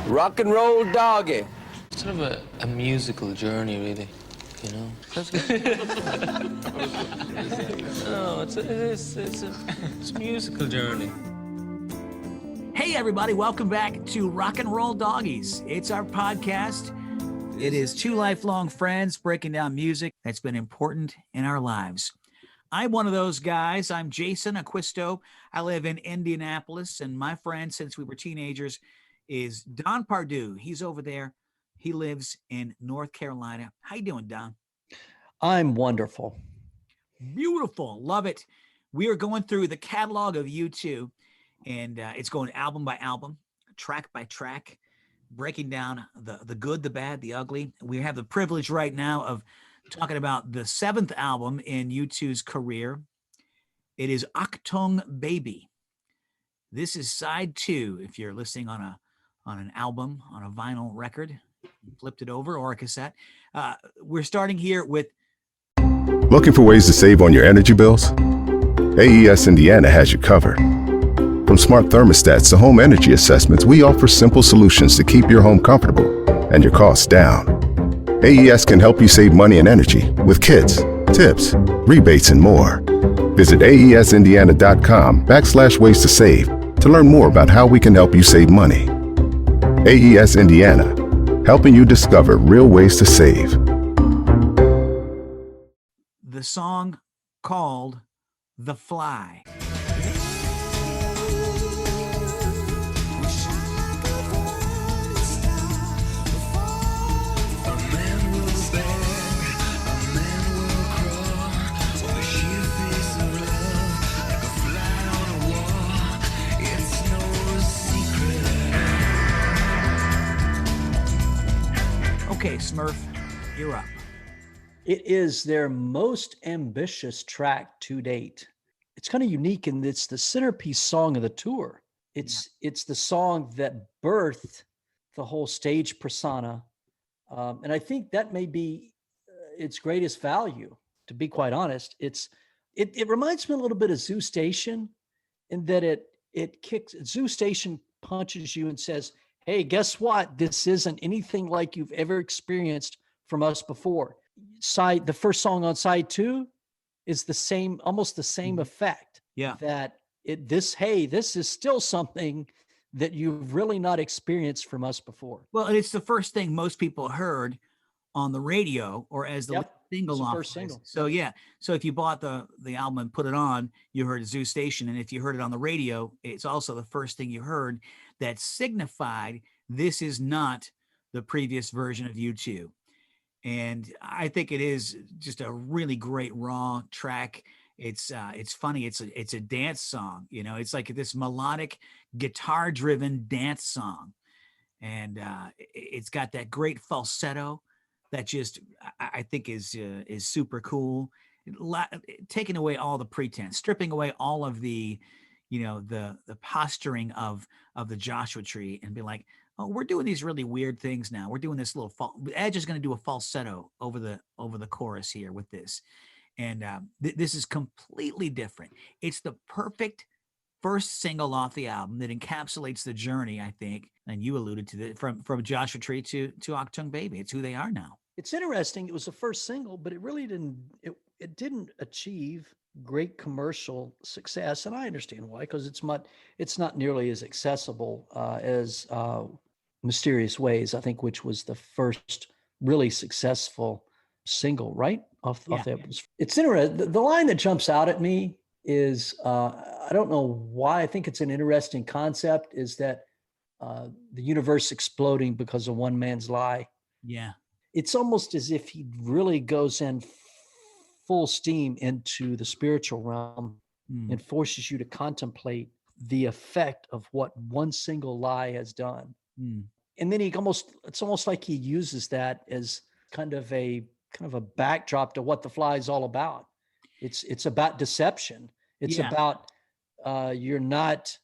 Rock and roll doggy. Sort of a musical journey, really, you know? No, it's a musical journey. Hey, everybody, welcome back to Rock and Roll Doggies. It's our podcast. It is two lifelong friends breaking down music that's been important in our lives. I'm one of those guys. I'm Jason Acquisto. I live in Indianapolis, and my friend since we were teenagers is Don Pardue. He's over there. He lives in North Carolina. How you doing, Don? I'm wonderful. Beautiful. Love it. We are going through the catalog of U2, and it's going album by album, track by track, breaking down the good, the bad, the ugly. We have the privilege right now of talking about the seventh album in U2's career. It is Achtung Baby. This is side 2. If you're listening on an album, on a vinyl record, you flipped it over, or a cassette. We're starting here with... Looking for ways to save on your energy bills? AES Indiana has you covered. From smart thermostats to home energy assessments, we offer simple solutions to keep your home comfortable and your costs down. AES can help you save money and energy with kits, tips, rebates, and more. Visit aesindiana.com/ways to save to learn more about how we can help you save money. AES Indiana, helping you discover real ways to save. the song called The Fly. Okay, Smurf, you're up. It is their most ambitious track to date. It's kind of unique, and it's the centerpiece song of the tour. It's the song that birthed the whole stage persona, and I think that may be its greatest value. To be quite honest, it reminds me a little bit of Zoo Station, in that it kicks. Zoo Station punches you and says, "Hey, guess what? This isn't anything like you've ever experienced from us before." The first song on side 2 is the same, almost the same effect. Yeah. That this is still something that you've really not experienced from us before. Well, and it's the first thing most people heard on the radio or as the single off. First single. So yeah. So if you bought the album and put it on, you heard Zoo Station. And if you heard it on the radio, it's also the first thing you heard that signified this is not the previous version of U2. And I think it is just a really great raw track. It's funny. It's a dance song. You know, it's like this melodic, guitar-driven dance song, and it's got that great falsetto that just I think is super cool. Taking away all the pretense, stripping away all of the, the posturing of the Joshua Tree, and be like, oh, we're doing these really weird things now. We're doing this little Edge is going to do a falsetto over the chorus here with this. And this is completely different. It's the perfect first single off the album that encapsulates the journey, I think. And you alluded to that from Joshua Tree to Achtung Baby. It's who they are now. It's interesting. It was the first single, but it really didn't achieve great commercial success. And I understand why, because it's not nearly as accessible as Mysterious Ways, I think, which was the first really successful single, right? Off that. It's interesting. The line that jumps out at me is, I don't know why, I think it's an interesting concept, is that the universe exploding because of one man's lie. Yeah. It's almost as if he really goes in full steam into the spiritual realm and forces you to contemplate the effect of what one single lie has done. And then it's almost like he uses that as kind of a backdrop to what The Fly is all about. It's about deception. It's about you're not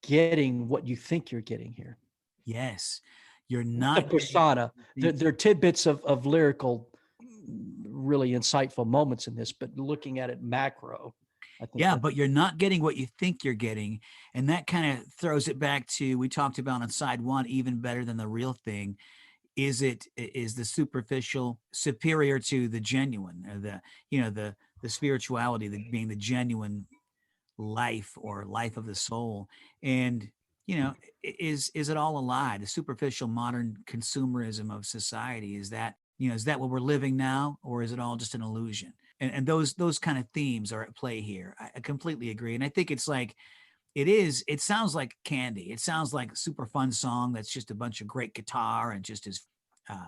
getting what you think you're getting here. Yes. You're not the persona. There are tidbits of lyrical, really insightful moments in this, but looking at it macro, I think Yeah, that, but you're not getting what you think you're getting. And that kind of throws it back to, we talked about on side one, even better than the real thing. Is the superficial superior to the genuine, or the spirituality, being the genuine life or life of the soul? And is it all a lie? The superficial modern consumerism of society, is that what we're living now, or is it all just an illusion? And those kind of themes are at play here. I completely agree. And I think it's like, it sounds like candy. It sounds like a super fun song that's just a bunch of great guitar and just as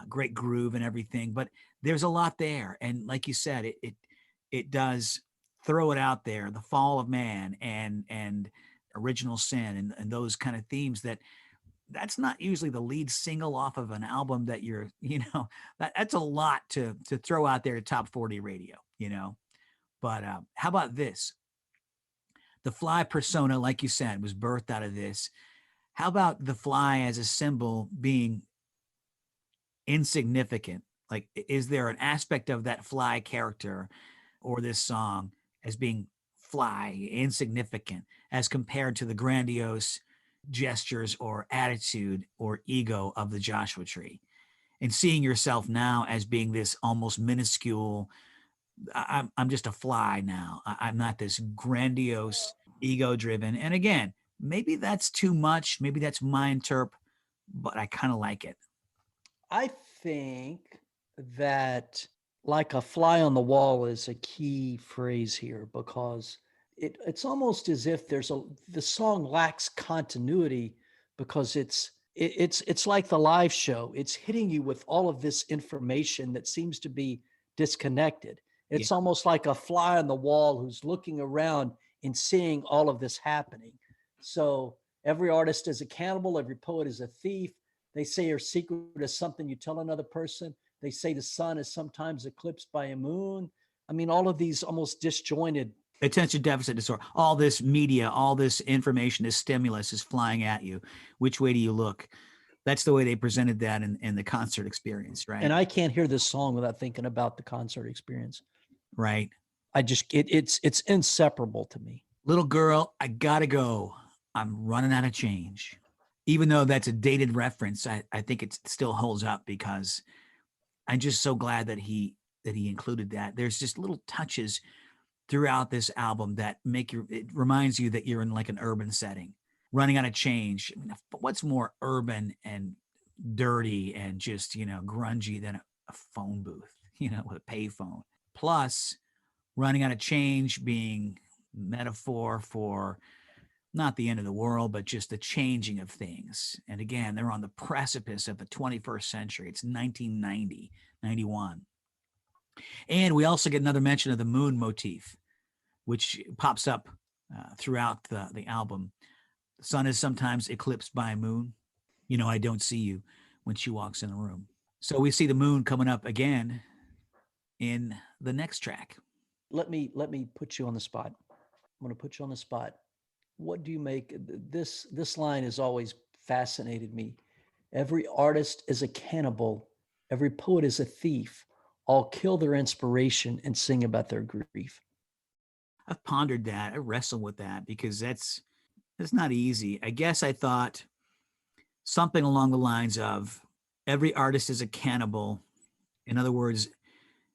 great groove and everything. But there's a lot there. And like you said, it does throw it out there, the fall of man and original sin, and those kind of themes that's not usually the lead single off of an album that that's a lot to throw out there to top 40 radio. But how about this? The fly persona, like you said, was birthed out of this. How about the fly as a symbol being insignificant? Like, is there an aspect of that fly character or this song as being fly, insignificant, as compared to the grandiose gestures or attitude or ego of the Joshua Tree? And seeing yourself now as being this almost minuscule, I'm just a fly now. I'm not this grandiose, ego driven. And again, maybe that's too much. Maybe that's my interp, but I kind of like it. I think that like a fly on the wall is a key phrase here, because it's almost as if the song lacks continuity, because it's like the live show. It's hitting you with all of this information that seems to be disconnected. Yeah. It's almost like a fly on the wall who's looking around and seeing all of this happening. So every artist is a cannibal, every poet is a thief. They say your secret is something you tell another person. They say the sun is sometimes eclipsed by a moon. I mean, all of these almost disjointed. Attention deficit disorder, all this media, all this information, this stimulus is flying at you. Which way do you look? That's the way they presented that in the concert experience, right? And I can't hear this song without thinking about the concert experience. Right. It's inseparable to me. Little girl, I gotta go. I'm running out of change. Even though that's a dated reference, I think it still holds up, because I'm just so glad that he included that. There's just little touches throughout this album that it reminds you that you're in like an urban setting, running out of change. I mean, what's more urban and dirty and just, grungy than a phone booth, with a payphone? Plus, running out of change being metaphor for not the end of the world, but just the changing of things. And again, they're on the precipice of the 21st century. It's 1990, 91. And we also get another mention of the moon motif, which pops up throughout the album. The sun is sometimes eclipsed by a moon. I don't see you, when she walks in the room. So we see the moon coming up again in the next track. Let me put you on the spot. I'm going to put you on the spot. What do you make this line has always fascinated me. Every artist is a cannibal, every poet is a thief. All kill their inspiration and sing about their grief. I've pondered that. I wrestle with that, because that's not easy. I guess I thought something along the lines of every artist is a cannibal. In other words,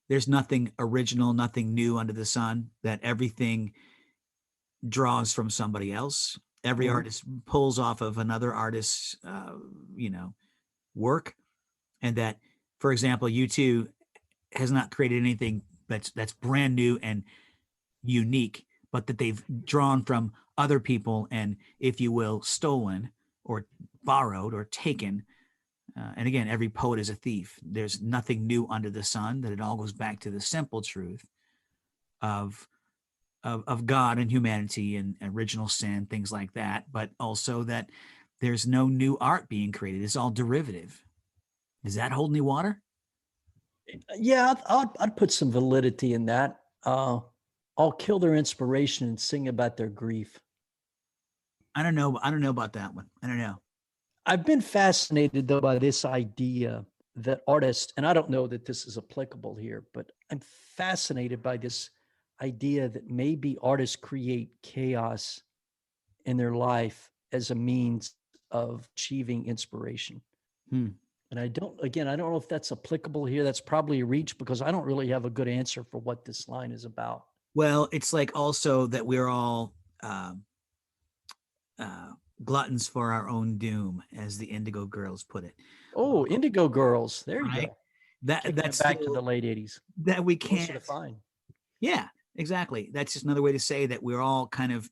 there's nothing original, nothing new under the sun, that everything draws from somebody else. Every artist pulls off of another artist's, work. And that, for example, U2 has not created anything that's brand new and unique, but that they've drawn from other people and, if you will, stolen or borrowed or taken. And again, every poet is a thief. There's nothing new under the sun, that it all goes back to the simple truth of God and humanity and original sin, things like that, but also that there's no new art being created. It's all derivative. Does that hold any water? Yeah, I'd put some validity in that. I'll kill their inspiration and sing about their grief. I don't know about that one. I don't know. I've been fascinated, though, by this idea that artists, and I don't know that this is applicable here, but I'm fascinated by this idea that maybe artists create chaos in their life as a means of achieving inspiration. Hmm. And I don't know if that's applicable here. That's probably a reach because I don't really have a good answer for what this line is about. Well, it's like also that we're all uh, gluttons for our own doom, as the Indigo Girls put it. Oh, Indigo Girls. There you Right. go. That Taking that's it back to still, the late 80s. that we Closer can't. to fine. Yeah, exactly. That's just another way to say that we're all kind of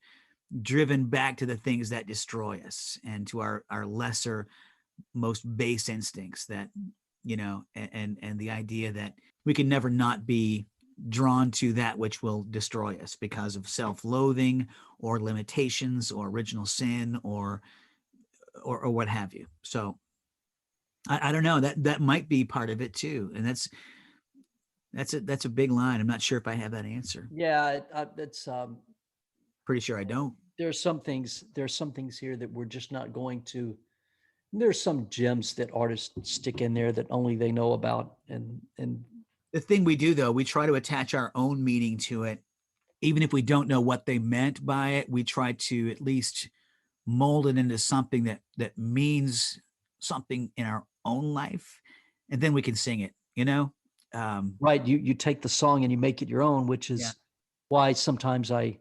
driven back to the things that destroy us and to our lesser, most base instincts that, and the idea that we can never not be drawn to that which will destroy us because of self-loathing or limitations or original sin or what have you. So I don't know, that might be part of it too. And that's a big line. I'm not sure if I have that answer. Yeah, it's Pretty sure I don't. there's some things here that we're just not going to. There's some gems that artists stick in there that only they know about, and The thing we do though, we try to attach our own meaning to it. Even if we don't know what they meant by it, we try to at least mold it into something that means something in our own life, and then we can sing it, right, you take the song and you make it your own, which Yeah. is why sometimes I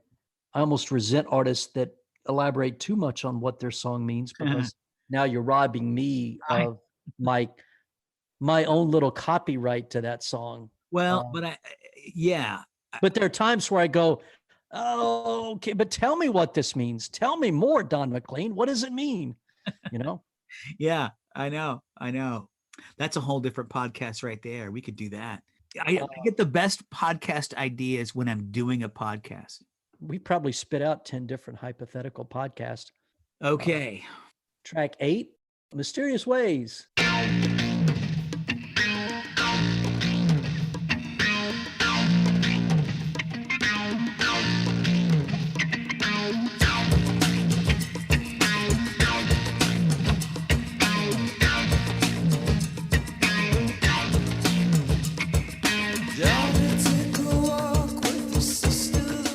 almost resent artists that elaborate too much on what their song means, because now you're robbing me Right. of my own little copyright to that song. Well, but yeah, But there are times where I go, oh, okay, but tell me what this means. Tell me more, Don McLean. What does it mean? You know? yeah, I know. That's a whole different podcast right there. We could do that. I get the best podcast ideas when I'm doing a podcast. We probably spit out 10 different hypothetical podcasts. Okay. Track 8, Mysterious Ways.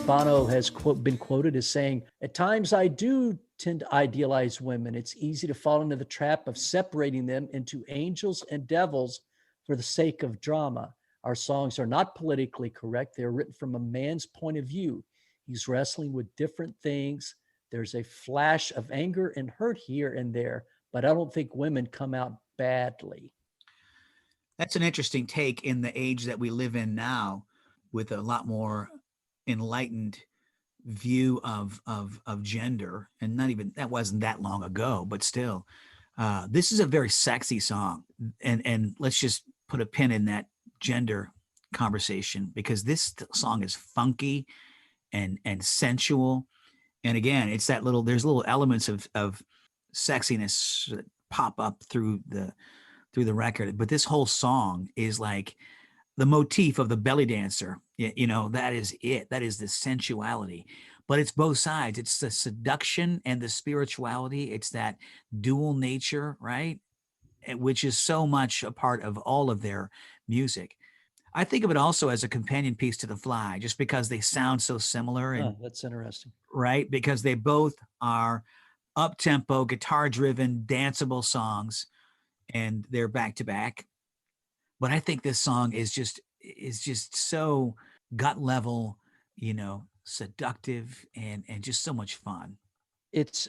Bono has been quoted as saying, "At times I do tend to idealize women. It's easy to fall into the trap of separating them into angels and devils for the sake of drama. Our songs are not politically correct. They're written from a man's point of view. He's wrestling with different things. There's a flash of anger and hurt here and there, but I don't think women come out badly." That's an interesting take in the age that we live in now, with a lot more enlightened view of gender, and not even that wasn't that long ago, but still, this is a very sexy song, and let's just put a pin in that gender conversation, because this song is funky and sensual, and again, it's that there's little elements of sexiness that pop up through the record, but this whole song is like the motif of the belly dancer. That is it. That is the sensuality. But it's both sides. It's the seduction and the spirituality. It's that dual nature, right? Which is so much a part of all of their music. I think of it also as a companion piece to The Fly, just because they sound so similar. And That's interesting. right, because they both are up-tempo, guitar-driven, danceable songs, and they're back-to-back. But I think this song is just so gut level, seductive and just so much fun. It's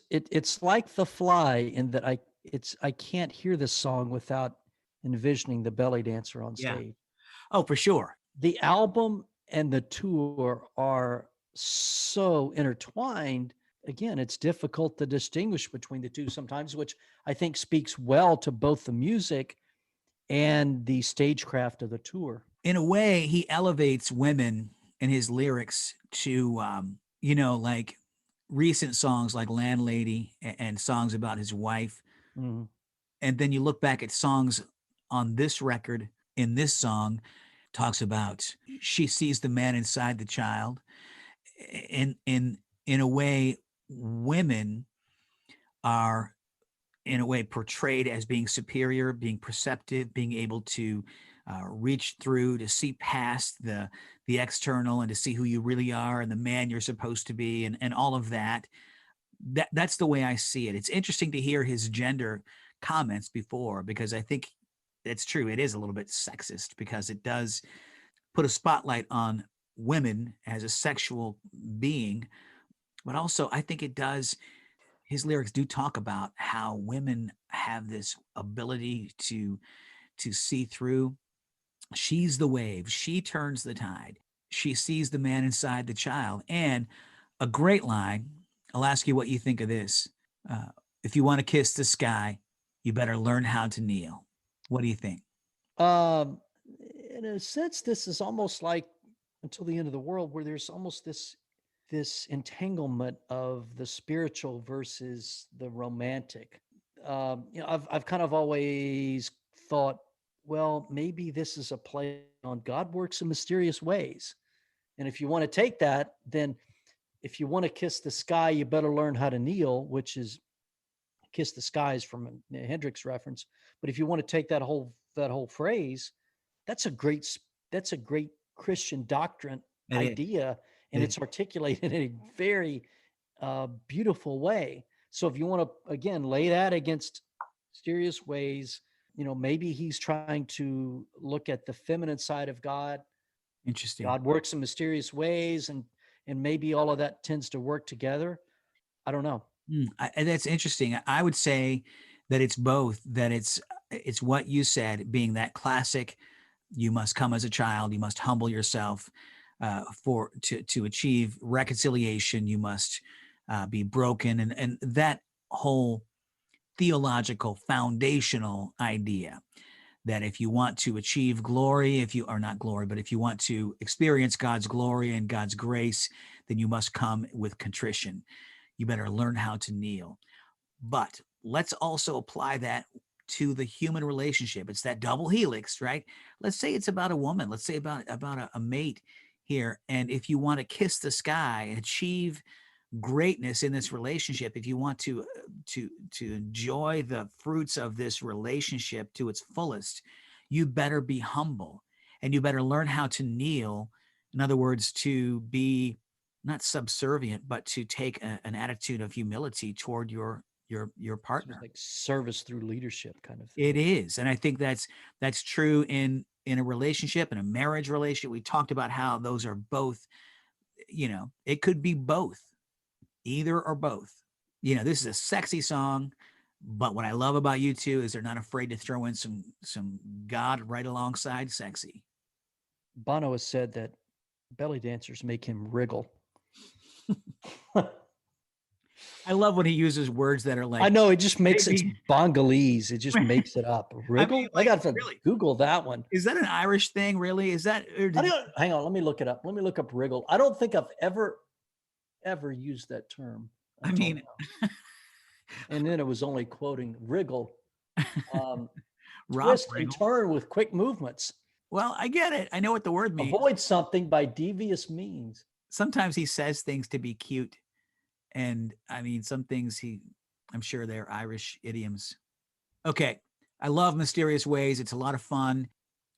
like The Fly in that I can't hear this song without envisioning the belly dancer on Yeah. stage. Oh, for sure. The album and the tour are so intertwined. Again, it's difficult to distinguish between the two sometimes, which I think speaks well to both the music and the stagecraft of the tour. In a way, he elevates women in his lyrics to, like recent songs like Landlady and songs about his wife. Mm-hmm. And then you look back at songs on this record, in this song, talks about she sees the man inside the child. In a way, women are in a way portrayed as being superior, being perceptive, being able to reach through, to see past the external, and to see who you really are and the man you're supposed to be, and all of that. That's the way I see it. It's interesting to hear his gender comments before, because I think it's true. It is a little bit sexist because it does put a spotlight on women as a sexual being, but also I think it does. His lyrics do talk about how women have this ability to see through. She's the wave. She turns the tide. She sees the man inside the child. And a great line. I'll ask you what you think of this. Uh, if you want to kiss the sky, you better learn how to kneel. What do you think? Um, in a sense, this is almost like Until the End of the World, where there's almost this entanglement of the spiritual versus the romantic. I've kind of always thought, well, maybe this is a play on God works in mysterious ways. And if you want to take that, then if you want to kiss the sky, you better learn how to kneel, which is kiss the skies from a Hendrix reference. But if you want to take that whole phrase, that's a great Christian doctrine idea, and it's articulated in a very beautiful way. So if you want to, again, lay that against mysterious ways, maybe he's trying to look at the feminine side of God. Interesting. God works in mysterious ways, and maybe all of that tends to work together. I don't know. That's interesting. I would say that it's both, that it's what you said, being that classic, you must come as a child, you must humble yourself to achieve reconciliation, you must be broken, and that whole theological foundational idea that if you want to achieve glory, if you are not glory, but if you want to experience God's glory and God's grace, then you must come with contrition. You better learn how to kneel. But let's also apply that to the human relationship. It's that double helix, right? Let's say it's about a woman. Let's say about a mate here. And if you want to kiss the sky and achieve greatness in this relationship, if you want to enjoy the fruits of this relationship to its fullest, you better be humble, and you better learn how to kneel. In other words, to be not subservient, but to take an attitude of humility toward your partner. Like service through leadership kind of thing. It is. And I think that's true in a relationship, in a marriage relationship. We talked about how those are both, it could be both, either or both. This is a sexy song, but what I love about you two is they're not afraid to throw in some God right alongside sexy. Bono has said that belly dancers make him wriggle. I love when he uses words that are like, I know, it just makes it Bongolese. It just makes it up. Wriggle? I mean, I got to really? Google that one. Is that an Irish thing, really? Is that? Hang on, let me look it up. Let me look up wriggle. I don't think I've ever used that term. I mean, and then it was only quoting wriggle. Rob Twist Riggle. and turn with quick movements. Well, I get it. I know what the word means. Avoid something by devious means. Sometimes he says things to be cute. And I mean, some things I'm sure they're Irish idioms. Okay. I love Mysterious Ways. It's a lot of fun.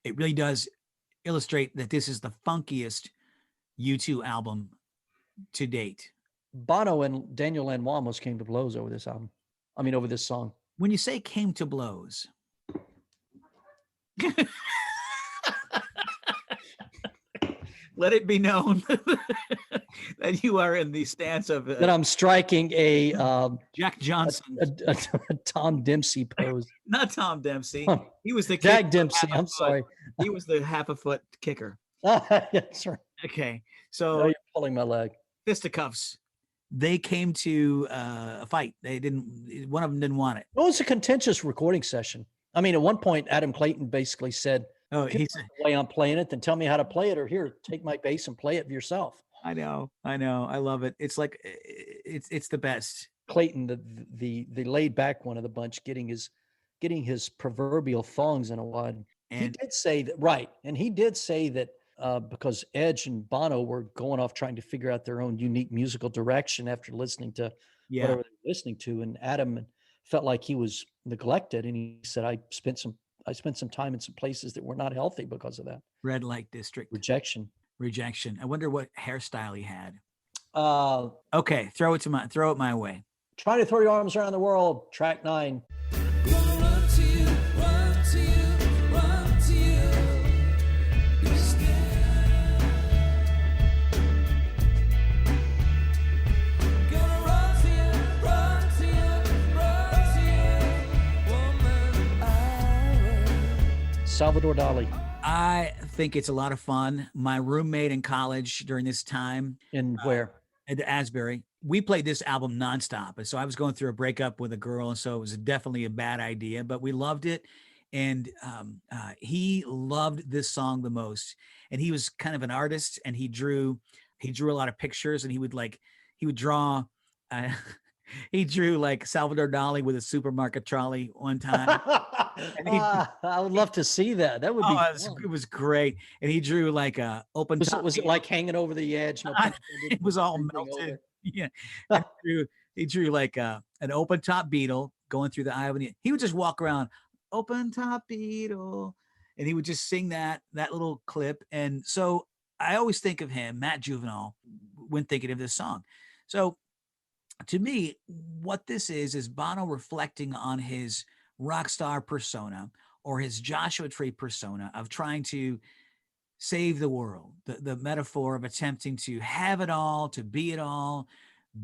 It really does illustrate that this is the funkiest U2 album to date. Bono and Daniel Lanois almost came to blows over this album. I mean, over this song. When you say came to blows, let it be known that you are in the stance of that I'm striking a Jack Johnson, a Tom Dempsey pose. Not Tom Dempsey. He was the Jack Dempsey. I'm sorry. He was the half a foot kicker. That's right. Okay, Now so you're pulling my leg. fisticuffs. They came to a fight. They didn't. One of them didn't want it. It was a contentious recording session. I mean, at one point, Adam Clayton basically said, Oh, he said, "The way I'm playing it, then tell me how to play it, or here, take my bass and play it yourself." I know. I love it. It's like it's the best. Clayton, the laid back one of the bunch, getting his proverbial thongs in a wad. He did say that, right, and he did say that because Edge and Bono were going off trying to figure out their own unique musical direction after listening to whatever they were listening to, and Adam felt like he was neglected, and he said, "I spent some I spent some time in some places that were not healthy because of that Red light district. rejection. Rejection. I wonder what hairstyle he had. Uh, Okay, throw it my way. Trying to throw your arms around the world, track 9. Salvador Dali. I think it's a lot of fun. My roommate in college during this time In where? at Asbury, we played this album nonstop. And so I was going through a breakup with a girl. And so it was definitely a bad idea, but we loved it. And he loved this song the most. And he was kind of an artist, and he drew a lot of pictures, and he would draw, he drew like Salvador Dali with a supermarket trolley one time. I would love to see that. That would be fun. It was great. And he drew like a open top. Was it like hanging over the edge? No, It was all melted. Yeah. And he drew like an open top beetle going through the eye of an. He would just walk around, open top beetle, and he would just sing that little clip. And so I always think of him, Matt Juvenal, when thinking of this song. So to me, what this is Bono reflecting on his rock star persona, or his Joshua Tree persona of trying to save the world, the metaphor of attempting to have it all, to be it all,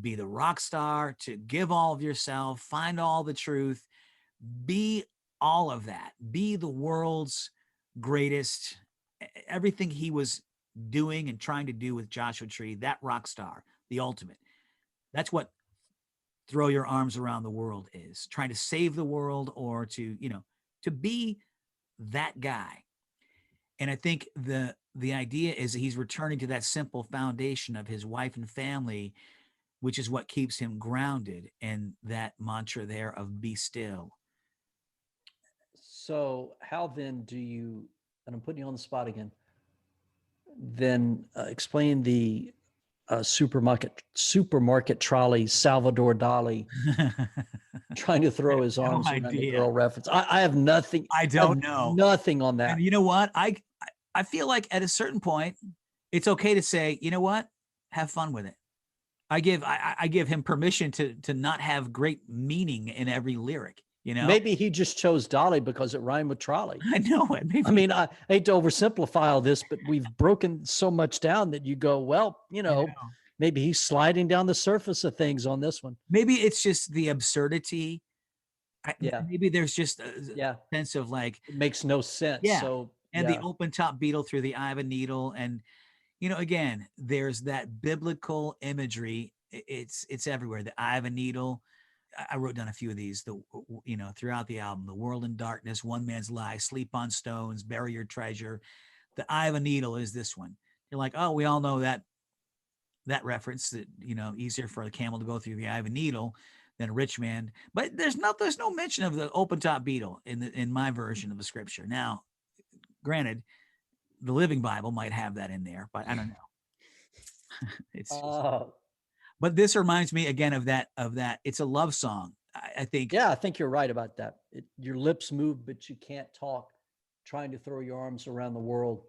be the rock star, to give all of yourself, find all the truth, be all of that, be the world's greatest, everything he was doing and trying to do with Joshua Tree, that rock star, the ultimate. That's what throw your arms around the world is, trying to save the world, or to be that guy. And I think the idea is that he's returning to that simple foundation of his wife and family, which is what keeps him grounded, and that mantra there of be still. So how then do you, and I'm putting you on the spot again, then explain the supermarket trolley Salvador Dali trying to throw his arms around the girl reference. I have nothing. I don't know. Nothing on that. And you know what? I feel like at a certain point, it's okay to say, you know what? Have fun with it. I give him permission to not have great meaning in every lyric. You know, maybe he just chose Dolly because it rhymed with trolley. I know it. Maybe. I mean, I hate to oversimplify all this, but we've broken so much down that you go, well, maybe he's sliding down the surface of things on this one. Maybe it's just the absurdity. Yeah. Maybe there's just a sense of like, it makes no sense. Yeah. So, and the open top beetle through the eye of a needle. And, again, there's that biblical imagery. It's everywhere. The eye of a needle. I wrote down a few of these, throughout the album: the world in darkness, one man's lie, sleep on stones, bury your treasure. The eye of a needle is this one. You're like, oh, we all know that reference, that, easier for a camel to go through the eye of a needle than a rich man. But there's no mention of the open top beetle in my version of the scripture. Now, granted, the Living Bible might have that in there, but I don't know. It's but this reminds me again of that. It's a love song, I think. Yeah, I think you're right about that. Your lips move, but you can't talk. Trying to throw your arms around the world.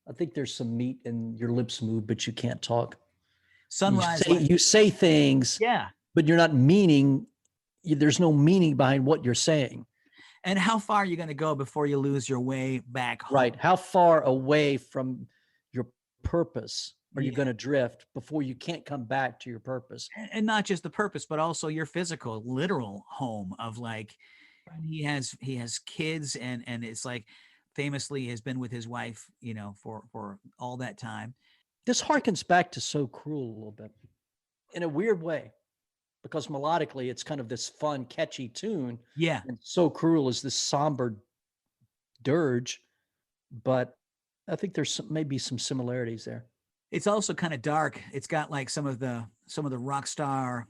I think there's some meat in your lips move, but you can't talk. Sunrise. You say things, but you're not meaning. There's no meaning behind what you're saying. And how far are you going to go before you lose your way back home? Right. How far away from your purpose are you going to drift before you can't come back to your purpose? And not just the purpose, but also your physical, literal home of like, he has kids, and it's like, famously has been with his wife, for all that time. This harkens back to So Cruel a little bit in a weird way, because melodically it's kind of this fun, catchy tune. Yeah. And So Cruel is this somber dirge, but I think there's maybe some similarities there. It's also kind of dark. It's got like some of the rock star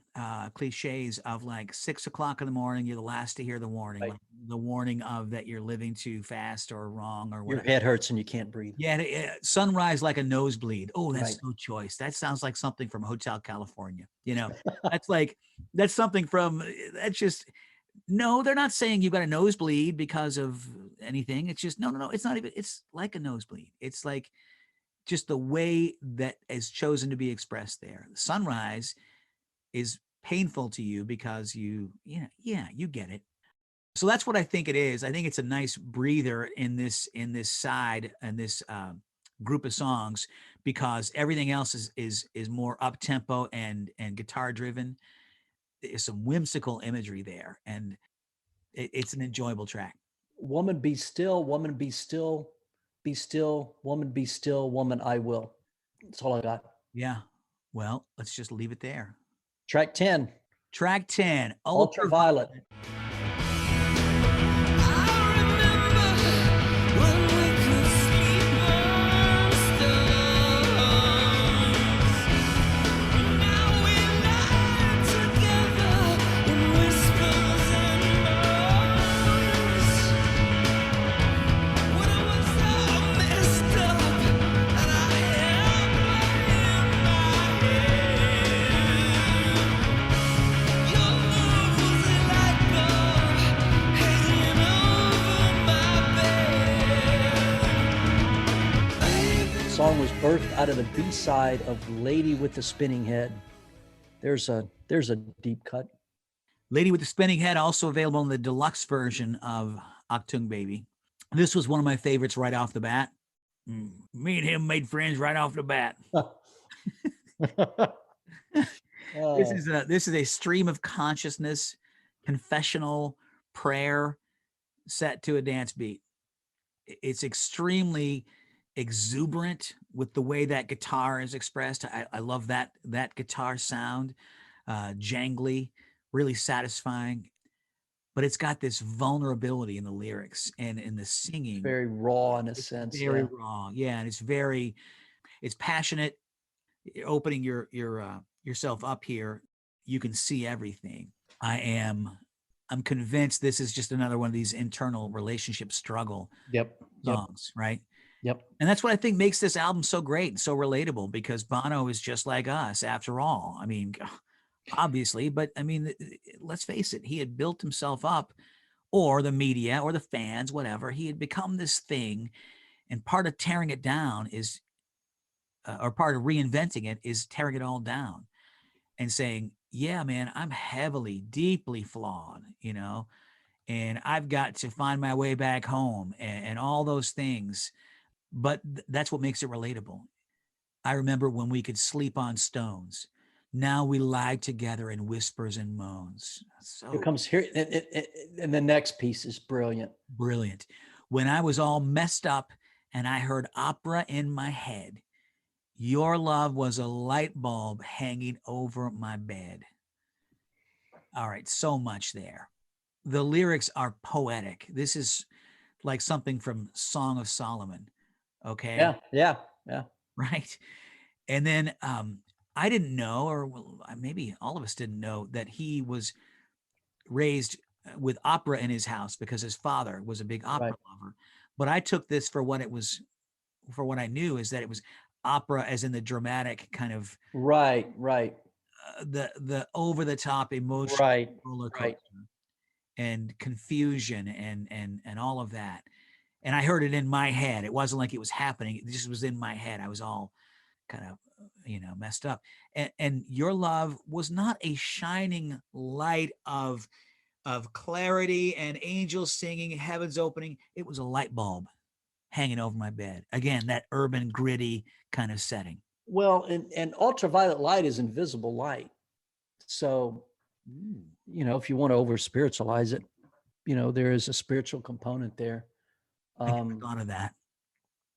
cliches of like 6 o'clock in the morning, you're the last to hear the warning, right. Like the warning of that you're living too fast or wrong or whatever. Your head hurts and you can't breathe. Yeah, sunrise like a nosebleed. Oh, that's so choice. That sounds like something from Hotel California. That's something from. That's just. No, they're not saying you've got a nosebleed because of anything. It's just, no. It's not even, it's like a nosebleed. It's like just the way that is chosen to be expressed there. The sunrise is painful to you because you get it. So that's what I think it is. I think it's a nice breather in this side and this group of songs, because everything else is more up tempo and guitar driven. There's some whimsical imagery there, and it's an enjoyable track. Woman be still, woman be still, be still, woman be still, woman I will. That's all I got. Yeah. Well, let's just leave it there. Track 10. Track 10, Ultraviolet. Song was birthed out of the B-side of Lady with the Spinning Head. There's a deep cut. Lady with the Spinning Head, also available in the deluxe version of Achtung Baby. This was one of my favorites right off the bat. Me and him made friends right off the bat. This is a stream of consciousness, confessional prayer set to a dance beat. It's extremely exuberant with the way that guitar is expressed. I love that guitar sound, jangly, really satisfying. But it's got this vulnerability in the lyrics and in the singing. Very raw in a sense. Very raw, yeah, and it's passionate. You're opening yourself up here. You can see everything. I'm convinced this is just another one of these internal relationship struggle songs, right? Yep. And that's what I think makes this album so great and so relatable, because Bono is just like us after all. I mean, obviously, but I mean, let's face it, he had built himself up, or the media or the fans, whatever. He had become this thing, and part of tearing it down is, or part of reinventing it is tearing it all down and saying, yeah, man, I'm heavily, deeply flawed, and I've got to find my way back home and all those things. But that's what makes it relatable. I remember when we could sleep on stones. Now we lie together in whispers and moans. So it comes here, and the next piece is brilliant. Brilliant. When I was all messed up and I heard opera in my head, your love was a light bulb hanging over my bed. All right, so much there. The lyrics are poetic. This is like something from Song of Solomon. Okay. Yeah. Right. And then I didn't know, or maybe all of us didn't know, that he was raised with opera in his house because his father was a big opera lover. But I took this for what it was, for what I knew, is that it was opera as in the dramatic kind of right. The over the top emotional roller coaster Right. and confusion and all of that. And I heard it in my head. It wasn't like it was happening. It just was in my head. I was all kind of, messed up. And your love was not a shining light of clarity and angels singing, heavens opening. It was a light bulb hanging over my bed. Again, that urban, gritty kind of setting. Well, and ultraviolet light is invisible light. So, if you want to over spiritualize it, there is a spiritual component there. I never thought of that.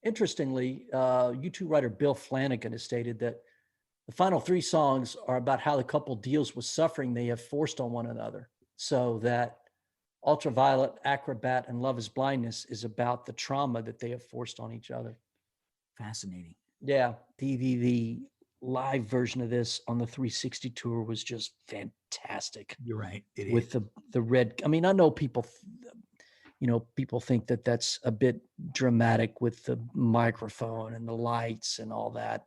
Interestingly, U2 writer Bill Flanagan has stated that the final 3 songs are about how the couple deals with suffering they have forced on one another. So that Ultraviolet, Acrobat, and Love is Blindness is about the trauma that they have forced on each other. Fascinating. Yeah, the live version of this on the 360 tour was just fantastic. You're right. With the red. I mean, I know people. People think that that's a bit dramatic with the microphone and the lights and all that.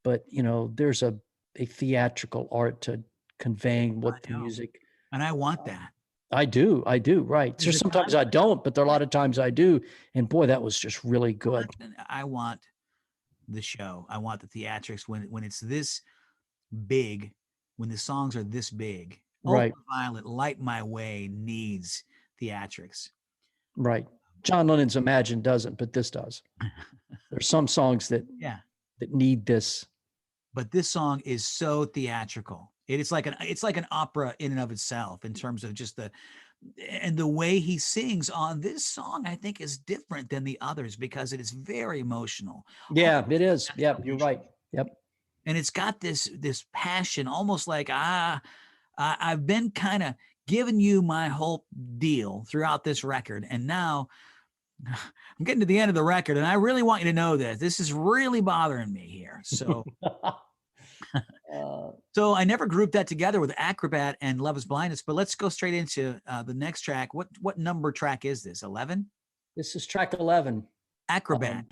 But, there's a theatrical art to conveying what the music. And I want that. I do. Right. There's So a sometimes time- I don't, but there are a lot of times I do. And boy, that was just really Well, good. listen, I want the show. I want the theatrics when it's this big, when the songs are this big. Right. Ultraviolet, Light My Way needs theatrics. Right. John Lennon's Imagine doesn't, but this does. There's some songs that Yeah. need this. But this song is so theatrical. It's like an opera in and of itself in terms of just the way he sings on this song, I think is different than the others because it is very emotional. Yeah, it is. Yep, you're right. Yep. And it's got this passion, almost like I've been kind of giving you my whole deal throughout this record, and now I'm getting to the end of the record, and I really want you to know this. This is really bothering me here. So, so I never grouped that together with Acrobat and Love Is Blindness. But let's go straight into the next track. What number track is this? 11. This is track 11. Acrobat.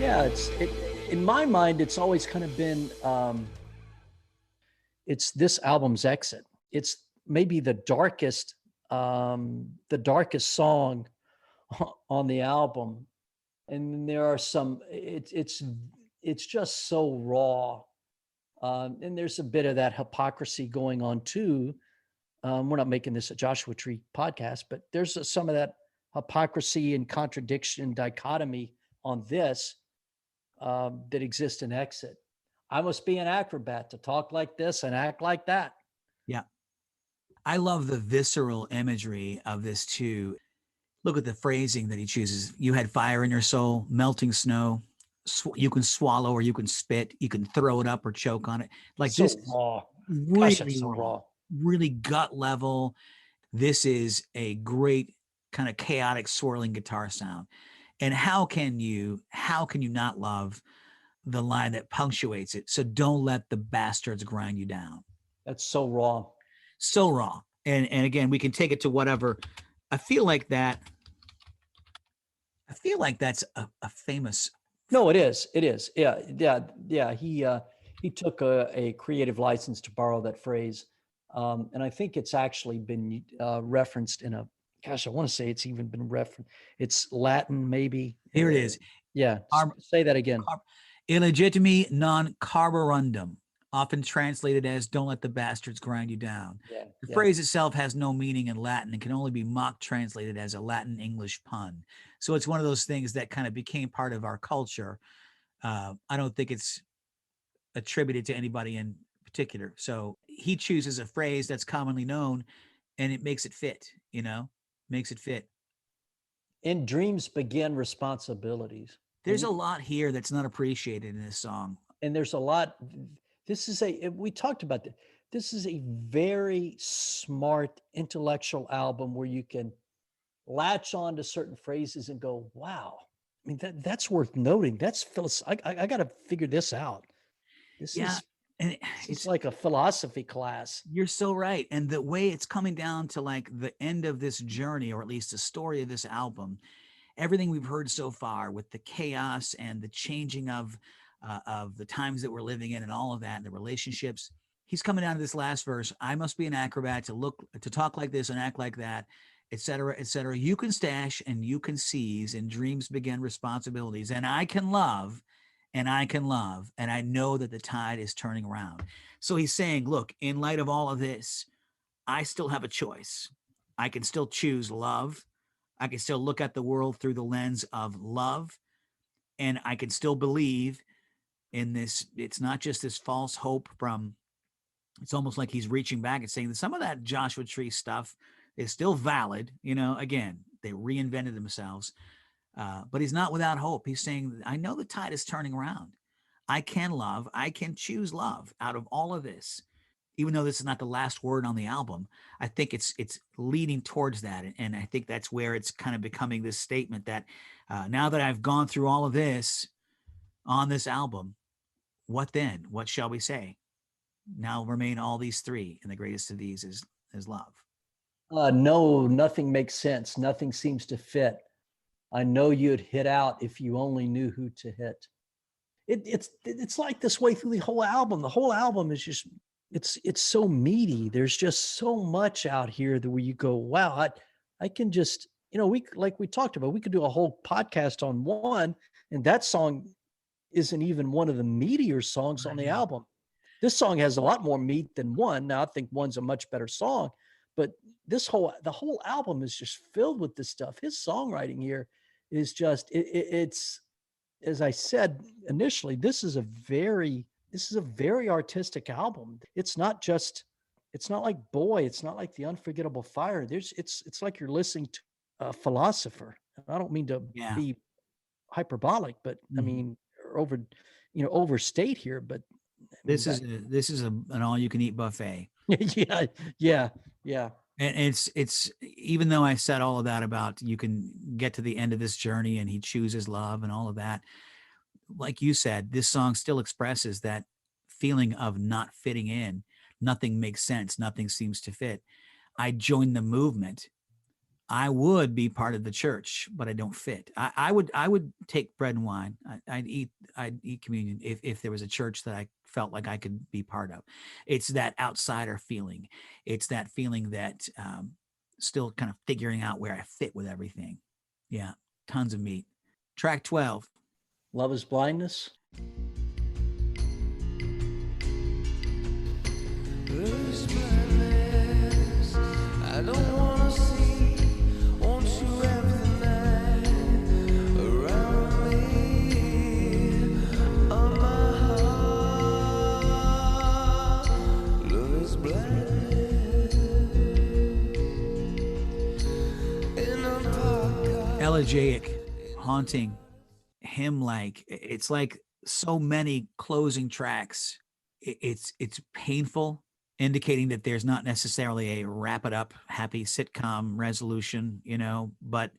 Yeah, in my mind, it's always kind of been it's this album's exit. It's maybe the darkest song on the album. And there are some, it's just so raw. And there's a bit of that hypocrisy going on too. We're not making this a Joshua Tree podcast, but there's some of that hypocrisy and contradiction, dichotomy on this that exists in Exit. I must be an acrobat to talk like this and act like that. Yeah. I love the visceral imagery of this too. Look at the phrasing that he chooses. You had fire in your soul, melting snow. You can swallow or you can spit. You can throw it up or choke on it. Like So this, raw. really Gosh, that's so raw. really gut level. This is a great kind of chaotic swirling guitar sound. And how can you not love the line that punctuates it? So don't let the bastards grind you down. That's so raw. So raw. And again, we can take it to whatever. I feel like that's a famous. No, it is. It is. Yeah. He took a creative license to borrow that phrase. And I think it's actually been referenced in a, gosh, I want to say it's even been referenced. It's Latin, maybe. Here it is. Yeah. Say that again. Illegitimi non carborundum, often translated as "don't let the bastards grind you down." Yeah, The phrase itself has no meaning in Latin and can only be mock translated as a Latin English pun. So it's one of those things that kind of became part of our culture. I don't think it's attributed to anybody in particular. So he chooses a phrase that's commonly known and it makes it fit, makes it fit. In dreams begin responsibilities. There's a lot here that's not appreciated in this song. And there's a lot. We talked about that. This is a very smart intellectual album where you can latch on to certain phrases and go, wow. I mean, that's worth noting. That's I got to figure this out. This is like a philosophy class. You're so right. And the way it's coming down to like the end of this journey, or at least the story of this album, everything we've heard so far with the chaos and the changing of the times that we're living in and all of that and the relationships, he's coming down to this last verse. I must be an acrobat to talk like this and act like that, et cetera, et cetera. You can stash and you can seize, and dreams begin responsibilities. And I can love, and I know that the tide is turning around. So he's saying, look, in light of all of this, I still have a choice. I can still choose love. I can still look at the world through the lens of love, and I can still believe in this. It's not just this false hope it's almost like he's reaching back and saying that some of that Joshua Tree stuff is still valid. Again, they reinvented themselves, but he's not without hope. He's saying, I know the tide is turning around. I can love. I can choose love out of all of this. Even though this is not the last word on the album, I think it's leading towards that. And I think that's where it's kind of becoming this statement that now that I've gone through all of this on this album, what then? What shall we say? now remain all these three, and the greatest of these is love. No, nothing makes sense. Nothing seems to fit. I know you'd hit out if you only knew who to hit. It's like this way through the whole album. The whole album is just it's so meaty. There's just so much out here that where you go, wow, I can just, we, like we talked about, we could do a whole podcast on one, and that song isn't even one of the meatier songs on the album. This song has a lot more meat than one. Now I think one's a much better song, but the whole album is just filled with this stuff. His songwriting here is just it's, as I said initially, this is a very artistic album. It's not like Boy, it's not like The Unforgettable Fire. It's like you're listening to a philosopher. I don't mean to be hyperbolic, but I mean overstate here, but this is an all-you-can-eat buffet. yeah. And it's even though I said all of that about you can get to the end of this journey and he chooses love and all of that, like you said, this song still expresses that feeling of not fitting in. Nothing makes sense. Nothing seems to fit. I joined the movement. I would be part of the church, but I don't fit. I would take bread and wine. I'd eat communion if there was a church that I felt like I could be part of. It's that outsider feeling. It's that feeling that still kind of figuring out where I fit with everything. Yeah, tons of meat. Track 12. Love is Blindness. I don't wanna see, won't you have the night around me, on my heart, love is blindness, in a park. Elegiac, haunting, hymn-like. It's like so many closing tracks. It's painful, indicating that there's not necessarily a wrap it up happy sitcom resolution, but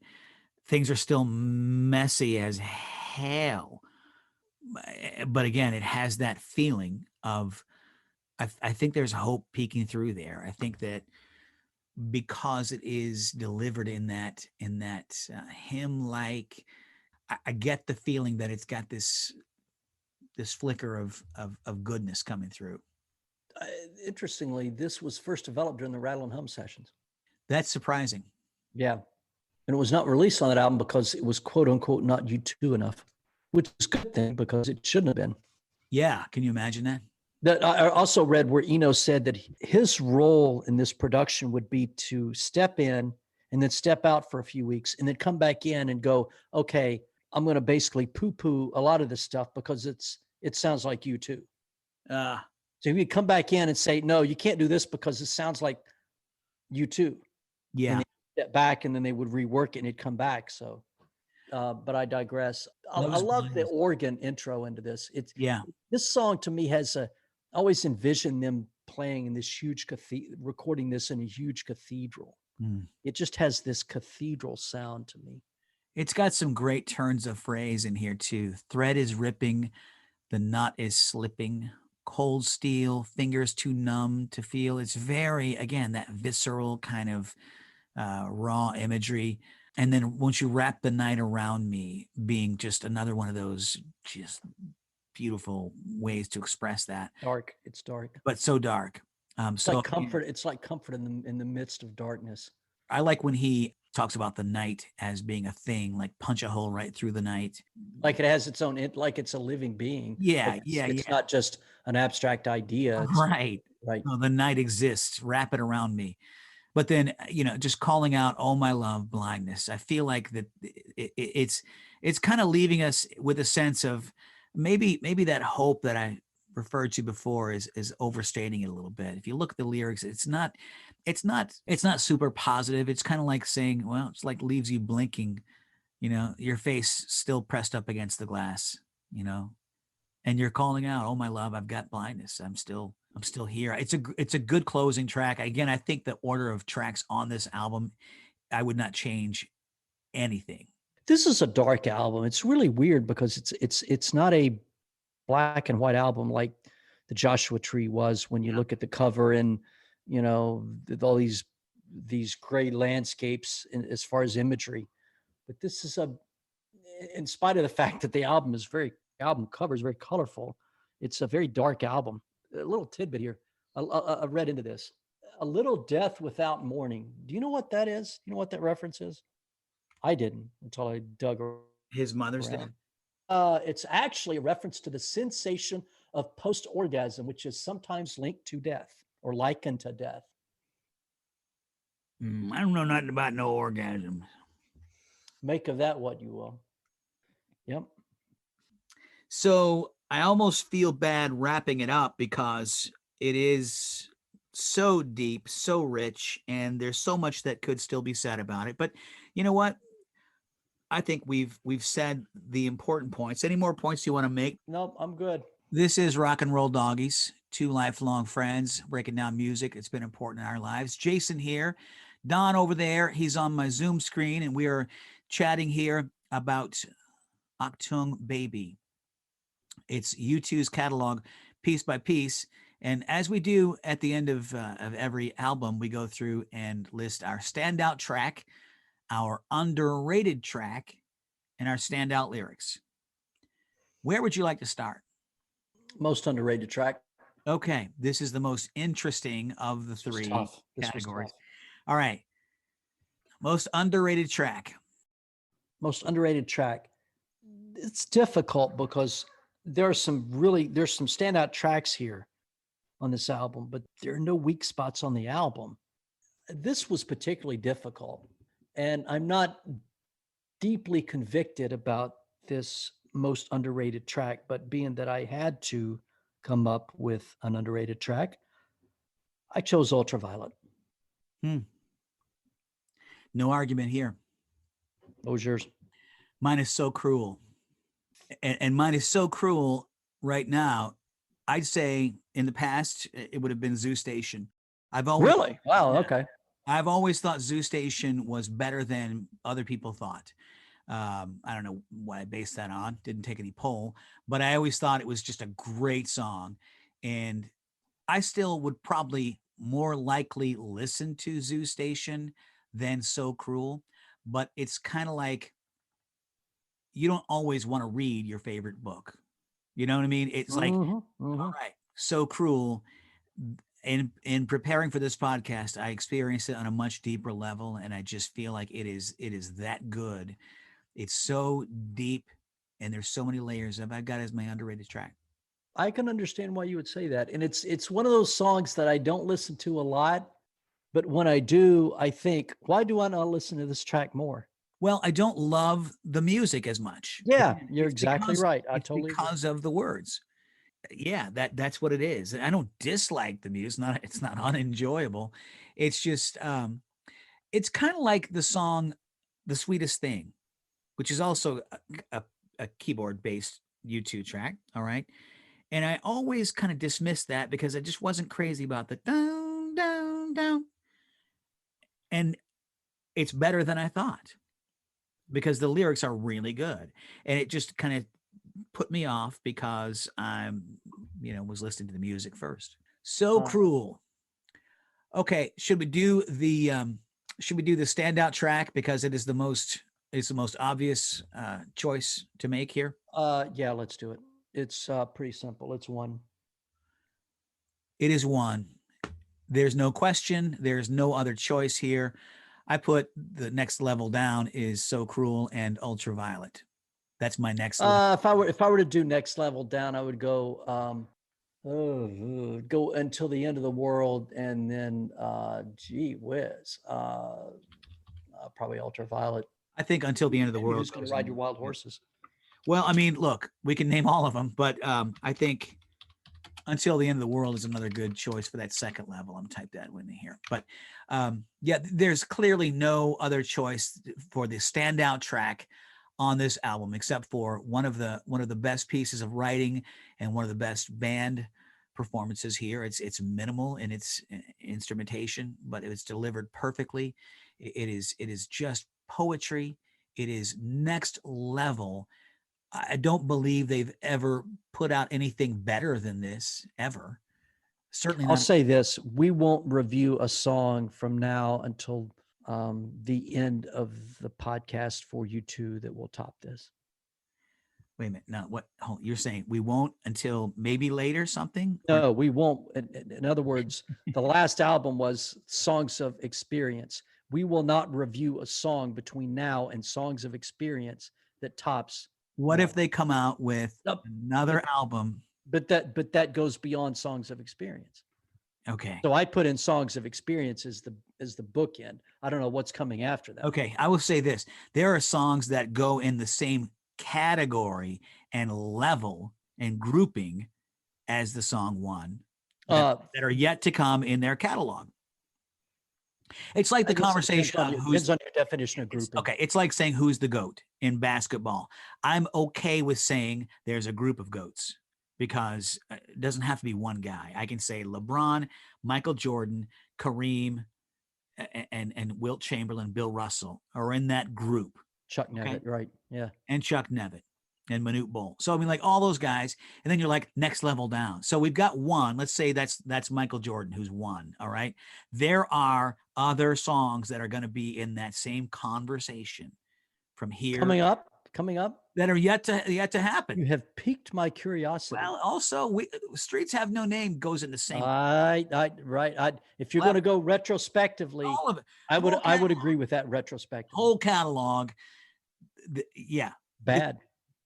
things are still messy as hell. But again, it has that feeling of, I think there's hope peeking through there. I think that because it is delivered in that hymn-like, I get the feeling that it's got this flicker of goodness coming through. Interestingly, this was first developed during the Rattle and Hum sessions. That's surprising. Yeah. And it was not released on that album because it was quote unquote not U2 enough, which is a good thing because it shouldn't have been. Yeah. Can you imagine that? That I also read where Eno said that his role in this production would be to step in and then step out for a few weeks and then come back in and go, okay, I'm going to basically poo-poo a lot of this stuff because it sounds like U2. So he'd come back in and say, no, you can't do this because it sounds like U2. Yeah. And they'd step back and then they would rework it and it'd come back. So, but I digress. I love the organ intro into this. This song to me has I always envisioned them playing in this huge recording this in a huge cathedral. It just has this cathedral sound to me. It's got some great turns of phrase in here too. Thread is ripping, the knot is slipping. Cold steel, fingers too numb to feel. It's very, again, that visceral kind of raw imagery. And then once you wrap the night around me, being just another one of those just beautiful ways to express that. Dark. It's dark. But so dark. It's like comfort. It's like comfort in the midst of darkness. I like when he talks about the night as being a thing, like punch a hole right through the night. Like it has its own, like it's a living being. Yeah, It's not just an abstract idea. Right. No, the night exists, wrap it around me. But then, just calling out, oh, my love, blindness. I feel like that it's kind of leaving us with a sense of maybe that hope that I referred to before is overstating it a little bit. If you look at the lyrics, it's not super positive. It's kind of like saying, well, it's like leaves you blinking, your face still pressed up against the glass, and you're calling out, oh, my love, I've got blindness. I'm still here. It's a good closing track. Again, I think the order of tracks on this album, I would not change anything. This is a dark album. It's really weird because it's not a black and white album like the Joshua Tree was when you look at the cover, and with all these gray landscapes as far as imagery. But this is in spite of the fact that the album cover is very colorful, it's a very dark album. A little tidbit here. I read into this. A little death without mourning. Do you know what that is? You know what that reference is? I didn't until I dug His mother's dead. around. It's actually a reference to the sensation of post-orgasm, which is sometimes linked to death or likened to death. I don't know nothing about no orgasm. Make of that what you will. Yep. So I almost feel bad wrapping it up because it is so deep, so rich, and there's so much that could still be said about it. But you know what? I think we've said the important points. Any more points you want to make? Nope, I'm good. This is Rock and Roll Doggies, two lifelong friends breaking down music. It's been important in our lives. Jason here, Don over there. He's on my Zoom screen, and we are chatting here about Achtung Baby. It's U2's catalog piece by piece. And as we do at the end of every album, we go through and list our standout track, our underrated track, and our standout lyrics. Where would you like to start? Most underrated track. Okay, this is the most interesting of the three categories. All right. Most underrated track. Most underrated track. It's difficult because there's some standout tracks here on this album, but there are no weak spots on the album. This was particularly difficult, and I'm not deeply convicted about this most underrated track, but being that I had to come up with an underrated track, I chose Ultraviolet. No argument here. What was yours? Mine is So Cruel. And mine is so cruel right now. I'd say in the past, it would have been Zoo Station. Really? Wow. Okay. I've always thought Zoo Station was better than other people thought. I don't know what I based that on. Didn't take any poll, but I always thought it was just a great song. And I still would probably more likely listen to Zoo Station than So Cruel, but it's kind of like, you don't always want to read your favorite book. You know what I mean? It's like, all right, So Cruel. In preparing for this podcast, I experienced it on a much deeper level, and I just feel like it is that good. It's so deep, and there's so many layers. I've got it as my underrated track. I can understand why you would say that. And it's one of those songs that I don't listen to a lot, but when I do, I think, why do I not listen to this track more? Well, I don't love the music as much. Yeah, you're exactly right. I It's totally because of the words. Yeah, that's what it is. I don't dislike the music. It's not unenjoyable. It's just it's kind of like the song "The Sweetest Thing," which is also a keyboard-based U2 track. All right, and I always kind of dismissed that because I just wasn't crazy about the down, down, down. And it's better than I thought because the lyrics are really good, and it just kind of put me off because I'm, was listening to the music first. So Cruel. Okay, should we do the standout track because it's the most obvious choice to make here? Yeah, let's do it. It's pretty simple. It's one. It is one. There's no question. There's no other choice here. I put the next level down is So Cruel and Ultraviolet. That's my next level. If I were to do next level down, I would go go Until the End of the World, and then gee whiz, probably Ultraviolet. I think Until the End of the World. Who's going to ride your wild horses? Well, I mean, look, we can name all of them, but I think Until the End of the World is another good choice for that second level. I'm typed that in here, but yeah, there's clearly no other choice for the standout track on this album, except for one of the best pieces of writing and one of the best band performances here. It's minimal in its instrumentation, but it's delivered perfectly. It is just poetry. It is next level. I don't believe they've ever put out anything better than this ever. Certainly I'll not. say this: we won't review a song from now until the end of the podcast for you two that will top this. Wait a minute. No, what you're saying? We won't until maybe later something? No, we won't. In other words, the last album was Songs of Experience. We will not review a song between now and Songs of Experience that tops. What if one. they come out with Nope. another album? But that goes beyond Songs of Experience. Okay. So I put in Songs of Experience as the bookend. I don't know what's coming after that. Okay. I will say this. There are songs that go in the same category and level and grouping as the song One that are yet to come in their catalog. It's like the conversation of depends on your definition of grouping. okay. It's like saying who's the GOAT in basketball. I'm okay with saying there's a group of GOATs because it doesn't have to be one guy. I can say LeBron, Michael Jordan, Kareem, and Wilt Chamberlain, Bill Russell are in that group. Chuck Nevitt, right? Yeah. And Chuck Nevitt and Manute Bol. So I mean, like all those guys, and then you're like next level down. So we've got one. Let's say that's Michael Jordan, who's one. All right. There are other songs that are going to be in that same conversation from here Coming up. that are yet to happen. You have piqued my curiosity. Well, also, Streets Have No Name goes in the same. Right. If you're going to go retrospectively, all of it. I would catalog. agree with that retrospectively. Whole catalog. Yeah. Bad.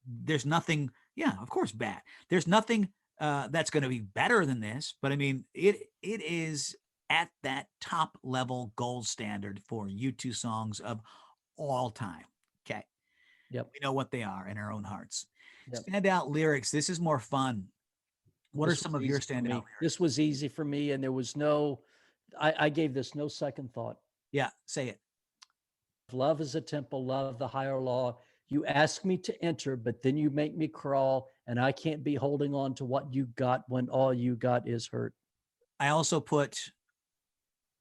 There's nothing. Yeah, of course, bad. There's nothing that's going to be better than this. But I mean, it is at that top level gold standard for U2 songs of all time. Okay. Yep. We know what they are in our own hearts. Yep. Standout lyrics. This is more fun. What This are some was of your easy for standout me. lyrics? This was easy for me, and there was no. I gave this no second thought. Yeah, say it. Love is a temple, love the higher law. You ask me to enter, but then you make me crawl, and I can't be holding on to what you got when all you got is hurt. I also put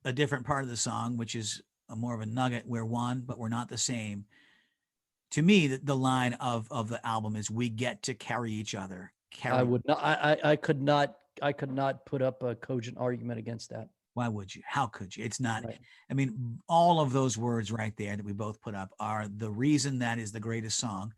a different part of the song, which is more of a nugget. We're one, but we're not the same. To me, the line of the album is "We get to carry each other." I would not. I could not. I could not put up a cogent argument against that. Why would you? How could you? It's not. Right. I mean, all of those words right there that we both put up are the reason that is the greatest song.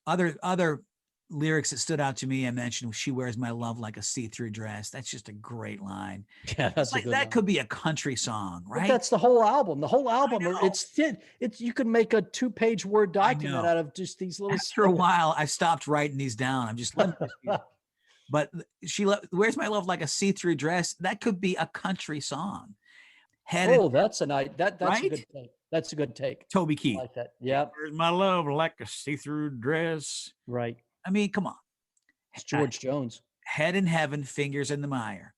Other lyrics that stood out to me, I mentioned "She wears my love like a see-through dress." That's just a great line. Yeah, that's Like, a good that line. could be a country song, But right? that's the whole album. The whole album. know. It's thin. It's you could make a 2-page Word document know. out of just these little. After a while, I stopped writing these down. I'm just letting this be. But "Where's My Love Like a See-Through Dress." That could be a country song. Oh, that's a nice. That's Right? a good take. That's a good take. Toby I Keith. like that. Yeah. "Where's my love like a see-through dress?" Right. I mean, come on. It's George Jones. Head in heaven, fingers in the mire.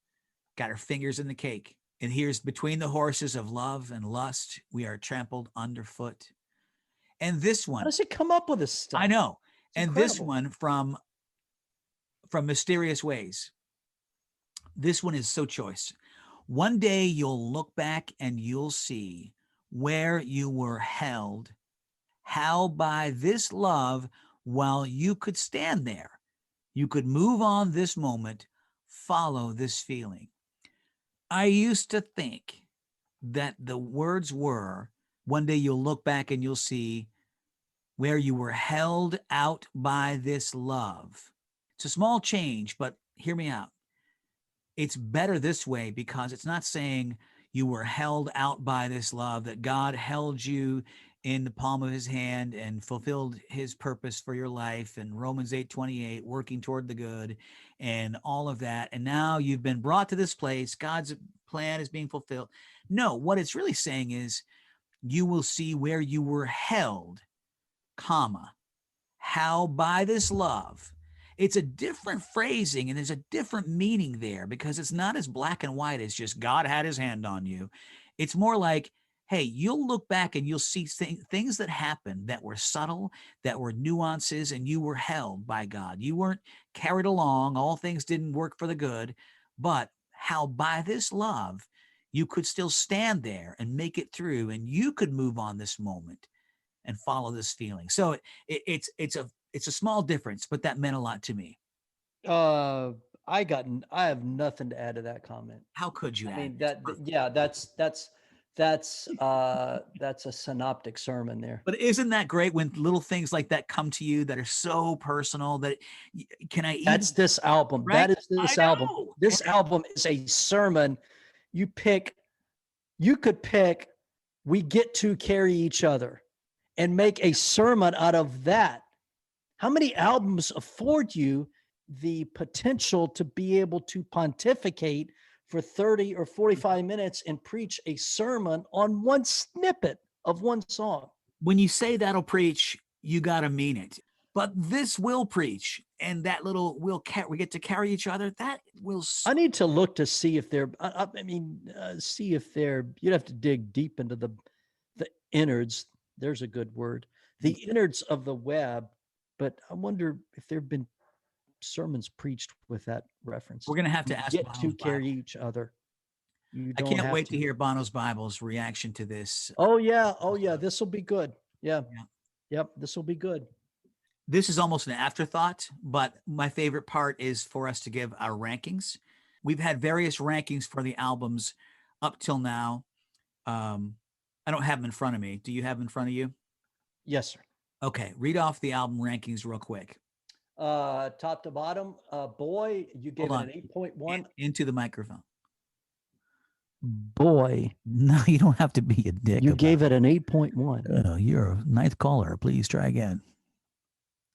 Got her fingers in the cake. And here's "Between the horses of love and lust, we are trampled underfoot." And this How one, does it come up with this stuff? I know. It's And this incredible. one from Mysterious Ways. This one is so choice. "One day you'll look back and you'll see where you were held, how by this love, while you could stand there, you could move on this moment, follow this feeling." I used to think that the words were, "One day you'll look back and you'll see where you were held out by this love." It's a small change, but hear me out. It's better this way because it's not saying you were held out by this love, that God held you in the palm of his hand and fulfilled his purpose for your life, and Romans 8:28, working toward the good and all of that. And now you've been brought to this place. God's plan is being fulfilled. No, what it's really saying is you will see where you were held, comma, how by this love. It's a different phrasing and there's a different meaning there because it's not as black and white as just God had his hand on you. It's more like, hey, you'll look back and you'll see things that happened that were subtle, that were nuances, and you were held by God. You weren't carried along. All things didn't work for the good, but how by this love, you could still stand there and make it through, and you could move on this moment and follow this feeling. So it's a small difference, but that meant a lot to me. I have nothing to add to that comment. How could you? I mean, add this? yeah, that's a synoptic sermon there. But isn't that great when little things like that come to you that are so personal that can I eat? That's this album. Right? That is this I album. know. This album is a sermon. You could pick We Get to Carry Each Other and make a sermon out of that. How many albums afford you the potential to be able to pontificate for 30 or 45 minutes and preach a sermon on one snippet of one song? When you say that'll preach, you got to mean it. But this will preach, and that little we get to carry each other. That will. I need to look to see if they're. See if they're. You'd have to dig deep into the innards. There's a good word. The innards of the web. But I wonder if there have been sermons preached with that reference. We're going to have to ask. Get Bono's to carry Bible. each other. I can't wait to hear Bono's Bible's reaction to this. Oh yeah. This will be good. Yeah. Yep. This will be good. This is almost an afterthought, but my favorite part is for us to give our rankings. We've had various rankings for the albums up till now. I don't have them in front of me. Do you have them in front of you? Yes, sir. Okay. Read off the album rankings real quick. Top to bottom, Boy, you gave it an 8.1. Into the microphone. Boy. No, you don't have to be a dick. You gave it an 8.1. You're a ninth caller. Please try again.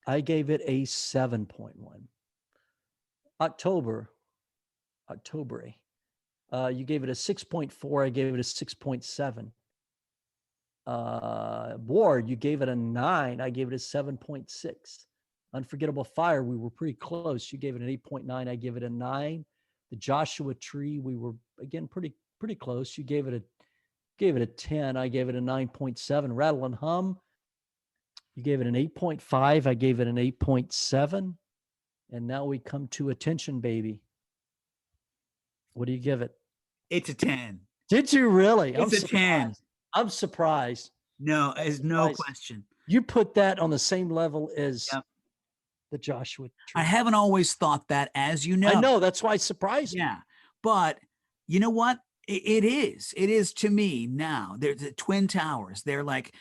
I gave it a 7.1. October, you gave it a 6.4. I gave it a 6.7. War, you gave it a 9. I gave it a 7.6. Unforgettable Fire, we were pretty close. You gave it an 8.9. I gave it a 9. The Joshua Tree, we were again pretty close. You gave it a 10. I gave it a 9.7. Rattle and Hum, you gave it an 8.5. I gave it an 8.7. And now we come to Attention Baby. What do you give it? It's a 10. Did you really? It's a 10. I'm surprised. No, there's no question. You put that on the same level as the Joshua Tree. I haven't always thought that, as you know. I know. That's why it's surprising. Yeah. But you know what? It is. It is to me now. They're the Twin Towers. They're like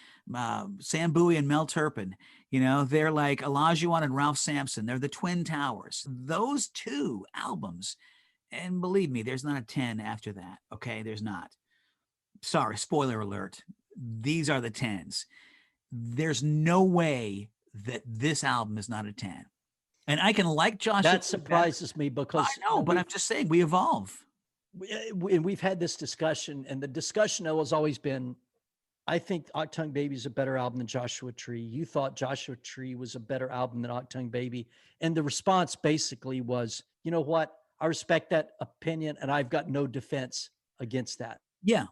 Sam Bowie and Mel Turpin. You know, they're like Olajuwon and Ralph Sampson. They're the Twin Towers. Those two albums, and believe me, there's not a 10 after that. Okay, there's not. Sorry, spoiler alert. These are the 10s. There's no way that this album is not a 10. And I can like Josh. That surprises me because I know, but I'm just saying we evolve. And we've had this discussion, and the discussion has always been, I think Achtung Baby is a better album than Joshua Tree. You thought Joshua Tree was a better album than Achtung Baby. And the response basically was, you know what? I respect that opinion, and I've got no defense against that. Yeah.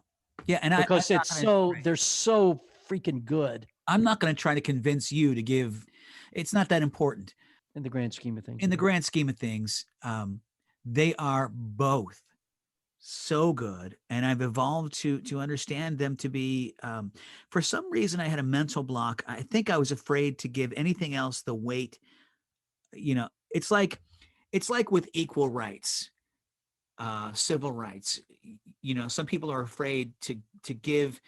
Yeah. And because they're so freaking good. I'm not going to try to convince you to give, it's not that important. In the grand scheme of things. In the grand scheme of things, they are both so good, and I've evolved to understand them to be. For some reason, I had a mental block. I think I was afraid to give anything else the weight. You know, it's like with equal rights, civil rights. You know, some people are afraid to give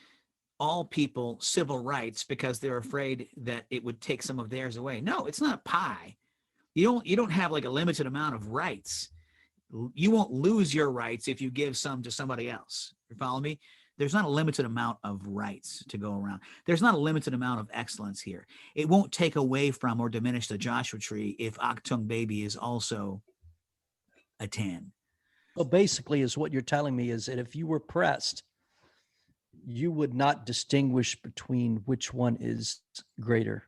all people civil rights because they're afraid that it would take some of theirs away. No, it's not pie. You don't have like a limited amount of rights. You won't lose your rights if you give some to somebody else. You follow me? There's not a limited amount of rights to go around. There's not a limited amount of excellence here. It won't take away from or diminish the Joshua Tree if Achtung Baby is also a 10. Well, basically is what you're telling me is that if you were pressed, you would not distinguish between which one is greater.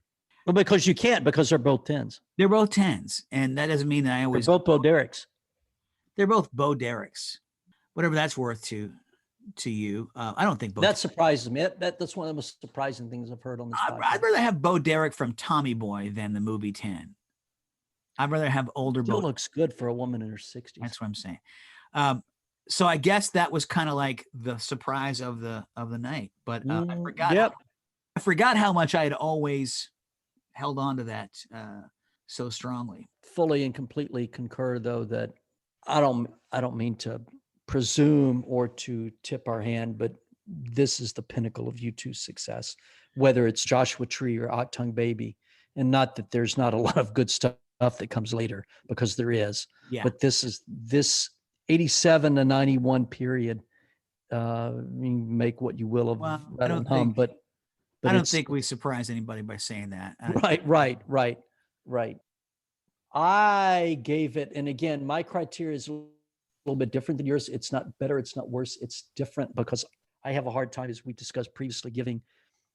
Well, because you can't, because they're both 10s. They're both 10s. And that doesn't mean that I always... They're both Bo Dereks. They're both Bo Dereks. Whatever that's worth to you. I don't think Bo... That surprises me. That's one of the most surprising things I've heard on this podcast. I'd rather have Bo Derek from Tommy Boy than the movie 10. I'd rather have older Still Bo. Looks good for a woman in her 60s. That's what I'm saying. So I guess that was kind of like the surprise of the night. But I forgot. Yep. forgot how much I had always held on to that so strongly. Fully and completely concur, though, that I don't mean to presume or to tip our hand, but this is the pinnacle of U2's success, whether it's Joshua Tree or Achtung Baby. And not that there's not a lot of good stuff that comes later, because there is. Yeah. But this 87 to 91 period, you can make what you will of Well, Rattle and Hum, but I don't it's- think we surprise anybody by saying that. Right. I gave it, and again, my criteria is a little bit different than yours. It's not better, it's not worse, it's different, because I have a hard time, as we discussed previously, giving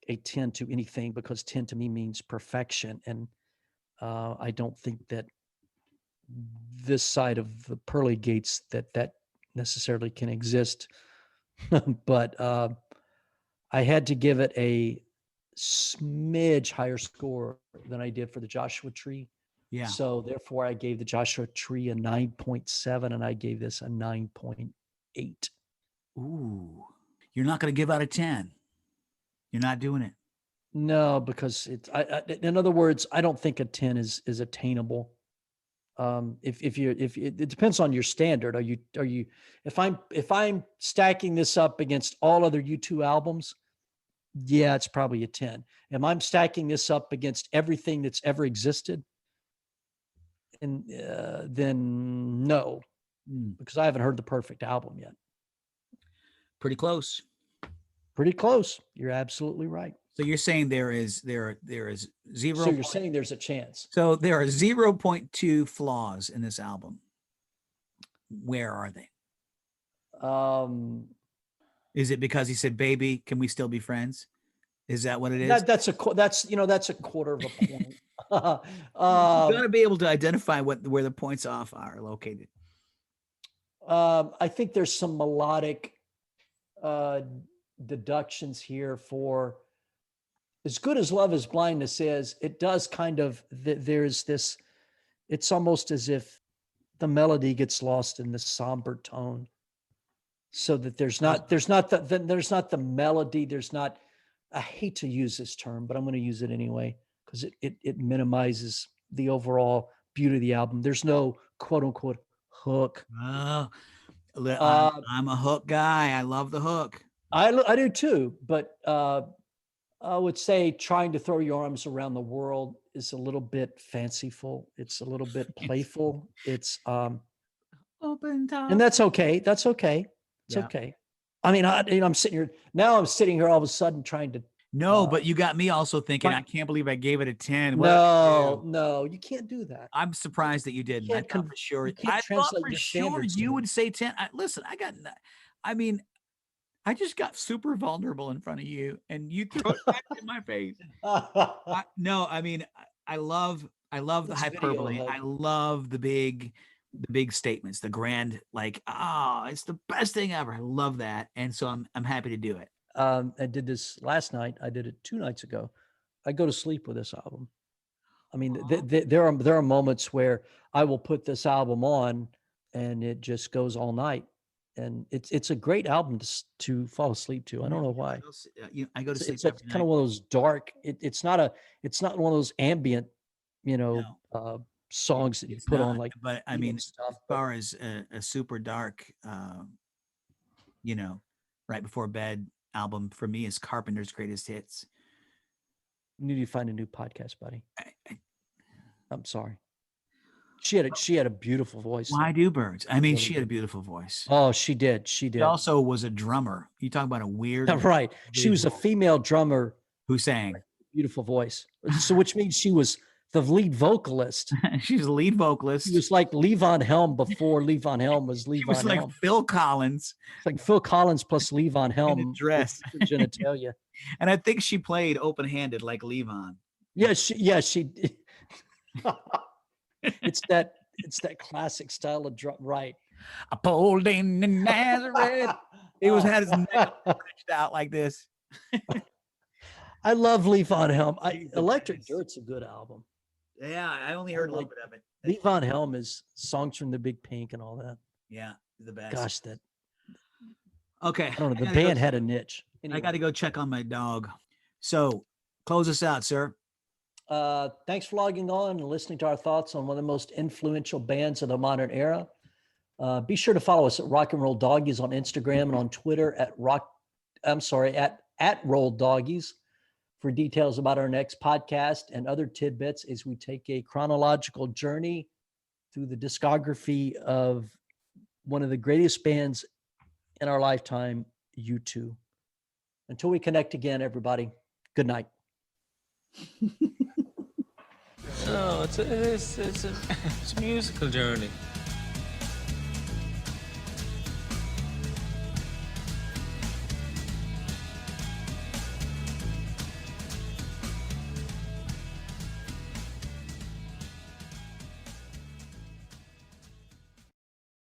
a 10 to anything, because 10 to me means perfection. And I don't think that this side of the pearly gates that necessarily can exist. But I had to give it a smidge higher score than I did for the Joshua Tree. Yeah. So therefore I gave the Joshua Tree a 9.7 and I gave this a 9.8. Ooh, you're not going to give out a 10. You're not doing it. No, because in other words, I don't think a 10 is attainable. If it depends on your standard. If I'm stacking this up against all other U2 albums, yeah, it's probably a 10. If I'm stacking this up against everything that's ever existed, and then no, because I haven't heard the perfect album yet. Pretty close. Pretty close. You're absolutely right. So you're saying there is zero. So you're saying there's a chance. So there are 0.2 flaws in this album. Where are they? Is it because he said, "Baby, can we still be friends"? Is that what it is? That's a quarter of a point. You got to be able to identify where the points off are located. I think there's some melodic deductions here for, as good as Love Is Blindness is, it does kind of, there's this, it's almost as if the melody gets lost in the somber tone, so that there's not the melody. There's not, I hate to use this term, but I'm going to use it anyway, because it minimizes the overall beauty of the album. There's no quote unquote hook. Oh, I'm a hook guy. I love the hook. I do too, but I would say Trying to Throw Your Arms Around the World is a little bit fanciful. It's a little bit playful. It's Open top. and that's okay. That's okay. It's Yeah. okay. I mean, I'm sitting here now. I'm sitting here all of a sudden trying to. No, but you got me also thinking, but- I can't believe I gave it a 10. No, you can't do that. I'm surprised that you didn't. I can't thought for sure. you can't I thought translate for your sure standards to you me. would say 10. I just got super vulnerable in front of you, and you threw it back in my face. I love the This hyperbole. video, I love the big statements, the grand, like, oh, it's the best thing ever. I love that, and so I'm happy to do it. I did this last night. I did it 2 nights ago. I go to sleep with this album. I mean, there are moments where I will put this album on, and it just goes all night. And it's a great album to fall asleep to. I don't know why. I go to sleep. It's like kind of one of those dark. It's not one of those ambient, songs that you put on like. But I mean, as far as a super dark, right before bed album for me is Carpenter's Greatest Hits. You need to find a new podcast, buddy. I'm sorry. She had a beautiful voice. Why do birds? I mean, she had a beautiful voice. Oh, she did. She She did. also was a drummer. You talk about a weird, Right. She was a female drummer, who sang. beautiful voice. So which means she was the lead vocalist. She's a lead vocalist. She was like Levon Helm before Levon Helm was Levon She was like Helm. Phil Collins It's like Phil Collins plus Levon Helm. in a dress. with genitalia. And I think she played open-handed like Levon. Yeah, she did. It's that classic style of drum, right? I pulled in Nazareth. He had his neck stretched out like this. I love Levon Helm. He's the Electric best. Dirt's a good album. Yeah, I only heard a little bit of it. Levon Helm is Songs from the Big Pink and all that. Yeah, the best. Gosh, that Okay. I don't know. The gotta go band had a niche. I got to go check on my dog. So Close us out, sir. Thanks for logging on and listening to our thoughts on one of the most influential bands of the modern era. Be sure to follow us at Rock and Roll Doggies on Instagram and on Twitter at Roll Doggies for details about our next podcast and other tidbits as we take a chronological journey through the discography of one of the greatest bands in our lifetime, U2. Until we connect again, everybody, good night. No, it's a musical journey.